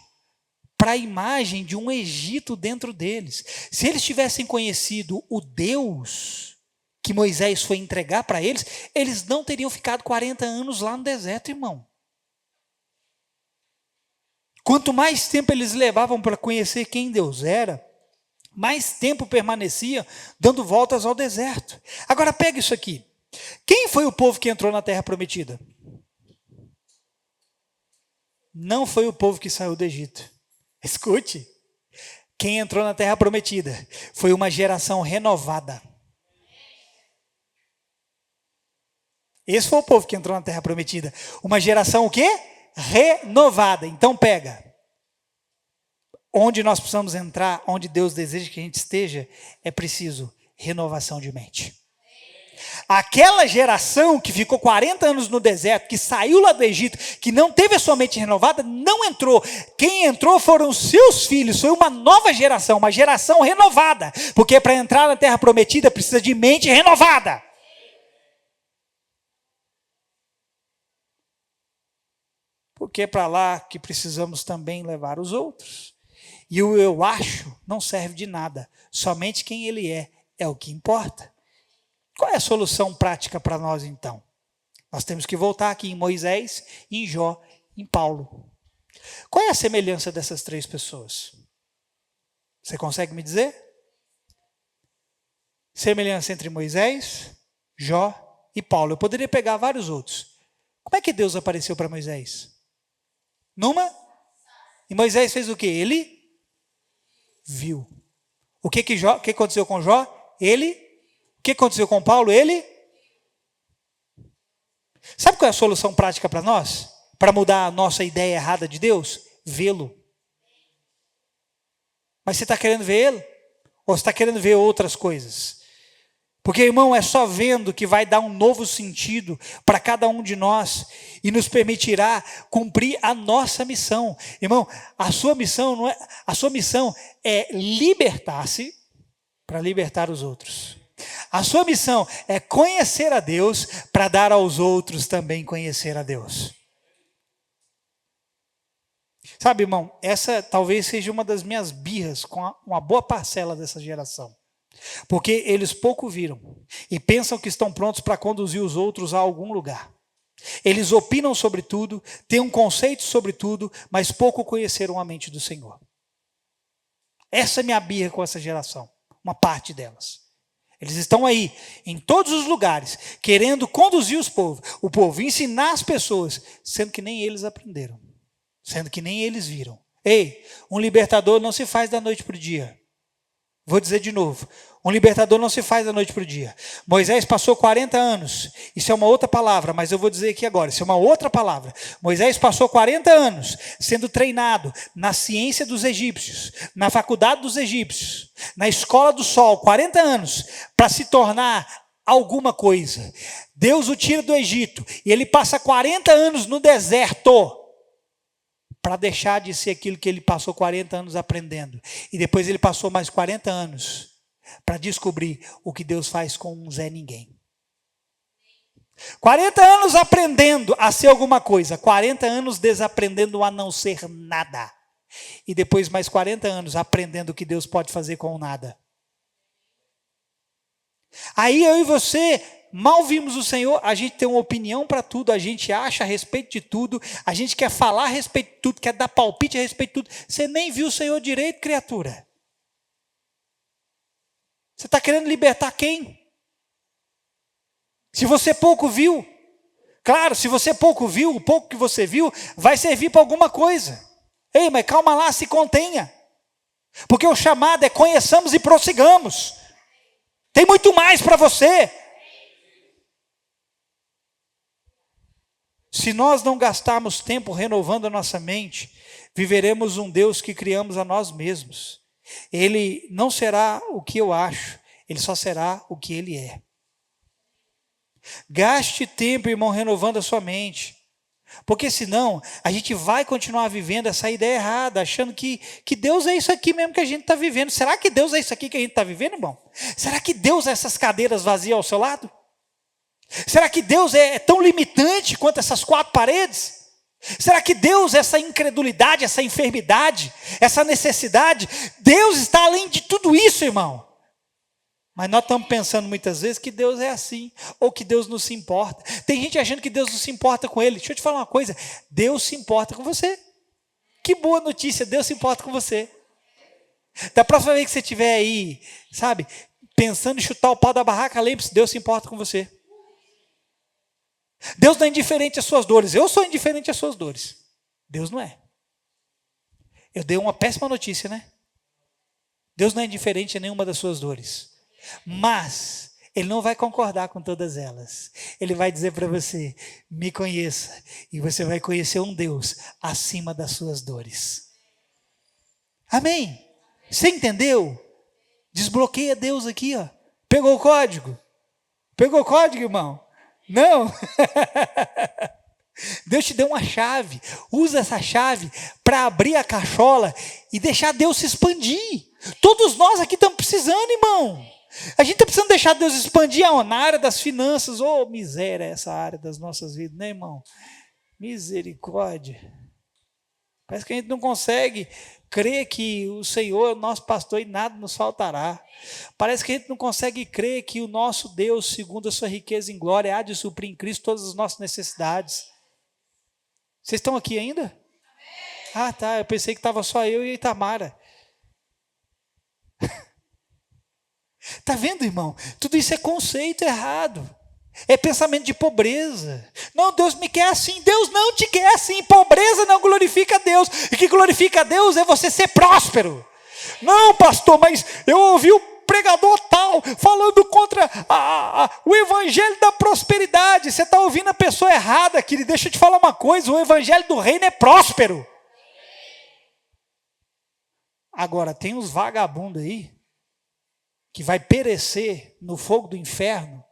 Para a imagem de um Egito dentro deles. Se eles tivessem conhecido o Deus que Moisés foi entregar para eles, eles não teriam ficado 40 anos lá no deserto, irmão. Quanto mais tempo eles levavam para conhecer quem Deus era, mais tempo permanecia dando voltas ao deserto. Agora pega isso aqui. Quem foi o povo que entrou na terra prometida? Não foi o povo que saiu do Egito. Escute. Quem entrou na terra prometida foi uma geração renovada. Esse foi o povo que entrou na terra prometida. Uma geração o quê? Renovada. Então pega. Onde nós precisamos entrar, onde Deus deseja que a gente esteja, é preciso renovação de mente. Aquela geração que ficou 40 anos no deserto, que saiu lá do Egito, que não teve a sua mente renovada, não entrou. Quem entrou foram os seus filhos, foi uma nova geração, uma geração renovada. Porque para entrar na terra prometida precisa de mente renovada. Porque é para lá que precisamos também levar os outros. E o eu acho não serve de nada. Somente quem ele é o que importa. Qual é a solução prática para nós então? Nós temos que voltar aqui em Moisés, em Jó, em Paulo. Qual é a semelhança dessas três pessoas? Você consegue me dizer? Semelhança entre Moisés, Jó e Paulo. Eu poderia pegar vários outros. Como é que Deus apareceu para Moisés? Numa? E Moisés fez o quê? Ele viu. O que aconteceu com Jó? Ele. O que aconteceu com Paulo? Ele. Sabe qual é a solução prática para nós? Para mudar a nossa ideia errada de Deus? Vê-lo. Mas você está querendo ver ele? Ou você está querendo ver outras coisas? Porque, irmão, é só vendo que vai dar um novo sentido para cada um de nós e nos permitirá cumprir a nossa missão. Irmão, a sua missão é libertar-se para libertar os outros. A sua missão é conhecer a Deus para dar aos outros também conhecer a Deus. Sabe, irmão, essa talvez seja uma das minhas birras com uma boa parcela dessa geração. Porque eles pouco viram e pensam que estão prontos para conduzir os outros a algum lugar. Eles opinam sobre tudo, têm um conceito sobre tudo, mas pouco conheceram a mente do Senhor. Essa é minha birra com essa geração, uma parte delas. Eles estão aí, em todos os lugares, querendo conduzir o povo, ensinar as pessoas, sendo que nem eles aprenderam, sendo que nem eles viram. Ei, um libertador não se faz da noite para o dia. Vou dizer de novo, um libertador não se faz da noite para o dia. Moisés passou 40 anos, isso é uma outra palavra, mas eu vou dizer aqui agora, isso é uma outra palavra. Moisés passou 40 anos sendo treinado na ciência dos egípcios, na faculdade dos egípcios, na escola do sol, 40 anos, para se tornar alguma coisa. Deus o tira do Egito, e ele passa 40 anos no deserto, para deixar de ser aquilo que ele passou 40 anos aprendendo. E depois ele passou mais 40 anos para descobrir o que Deus faz com um Zé Ninguém. 40 anos aprendendo a ser alguma coisa, 40 anos desaprendendo a não ser nada. E depois mais 40 anos aprendendo o que Deus pode fazer com o nada. Aí eu e você mal vimos o Senhor, a gente tem uma opinião para tudo, a gente acha a respeito de tudo, a gente quer falar a respeito de tudo, quer dar palpite a respeito de tudo. Você nem viu o Senhor direito, criatura. Você está querendo libertar quem? Se você pouco viu, claro, se você pouco viu, o pouco que você viu vai servir para alguma coisa. Ei, mas calma lá, se contenha. Porque o chamado é conheçamos e prossigamos. Tem muito mais para você. Se nós não gastarmos tempo renovando a nossa mente, viveremos um Deus que criamos a nós mesmos. Ele não será o que eu acho, ele só será o que ele é. Gaste tempo, irmão, renovando a sua mente. Porque senão, a gente vai continuar vivendo essa ideia errada, achando que Deus é isso aqui mesmo que a gente está vivendo. Será que Deus é isso aqui que a gente está vivendo, irmão? Será que Deus é essas cadeiras vazias ao seu lado? Será que Deus é tão limitante quanto essas 4 paredes? Será que Deus é essa incredulidade, essa enfermidade, essa necessidade? Deus está além de tudo isso, irmão. Mas nós estamos pensando muitas vezes que Deus é assim, ou que Deus não se importa. Tem gente achando que Deus não se importa com ele. Deixa eu te falar uma coisa, Deus se importa com você. Que boa notícia, Deus se importa com você. Da próxima vez que você estiver aí, sabe, pensando em chutar o pau da barraca, lembre-se, Deus se importa com você. Deus não é indiferente às suas dores. Eu sou indiferente às suas dores. Deus não é. Eu dei uma péssima notícia, né? Deus não é indiferente a nenhuma das suas dores. Mas ele não vai concordar com todas elas. Ele vai dizer para você, me conheça, e você vai conhecer um Deus acima das suas dores. Amém? Você entendeu? Desbloqueia Deus aqui, ó. Pegou o código? Pegou o código, irmão? Não? Deus te deu uma chave. Usa essa chave para abrir a cachola e deixar Deus se expandir. Todos nós aqui estamos precisando, irmão. A gente está precisando deixar Deus expandir na área das finanças. Oh, miséria, essa área das nossas vidas, né, irmão? Misericórdia. Parece que a gente não consegue crer que o Senhor é o nosso pastor e nada nos faltará. Parece que a gente não consegue crer que o nosso Deus, segundo a sua riqueza em glória, há de suprir em Cristo todas as nossas necessidades. Vocês estão aqui ainda? Ah, tá, eu pensei que estava só eu e a Itamara. Está vendo, irmão? Tudo isso é conceito errado. É pensamento de pobreza. Não, Deus me quer assim. Deus não te quer assim. Pobreza não glorifica a Deus. E o que glorifica a Deus é você ser próspero. Não, pastor, mas eu ouvi o pregador tal falando contra o evangelho da prosperidade. Você está ouvindo a pessoa errada, querido. Deixa eu te falar uma coisa. O evangelho do reino é próspero. Agora, tem uns vagabundos aí que vai perecer no fogo do inferno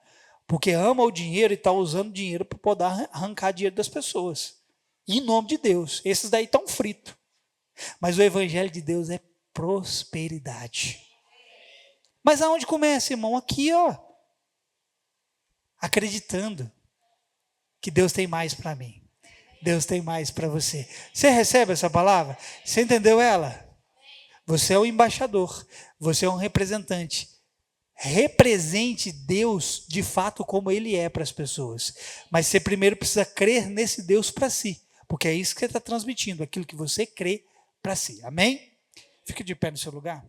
porque ama o dinheiro e está usando dinheiro para poder arrancar dinheiro das pessoas. Em nome de Deus. Esses daí estão fritos. Mas o evangelho de Deus é prosperidade. Mas aonde começa, irmão? Aqui, ó. Acreditando que Deus tem mais para mim. Deus tem mais para você. Você recebe essa palavra? Você entendeu ela? Você é o embaixador. Você é um representante. Represente Deus de fato como Ele é para as pessoas. Mas você primeiro precisa crer nesse Deus para si. Porque é isso que você está transmitindo, aquilo que você crê para si. Amém? Fique de pé no seu lugar.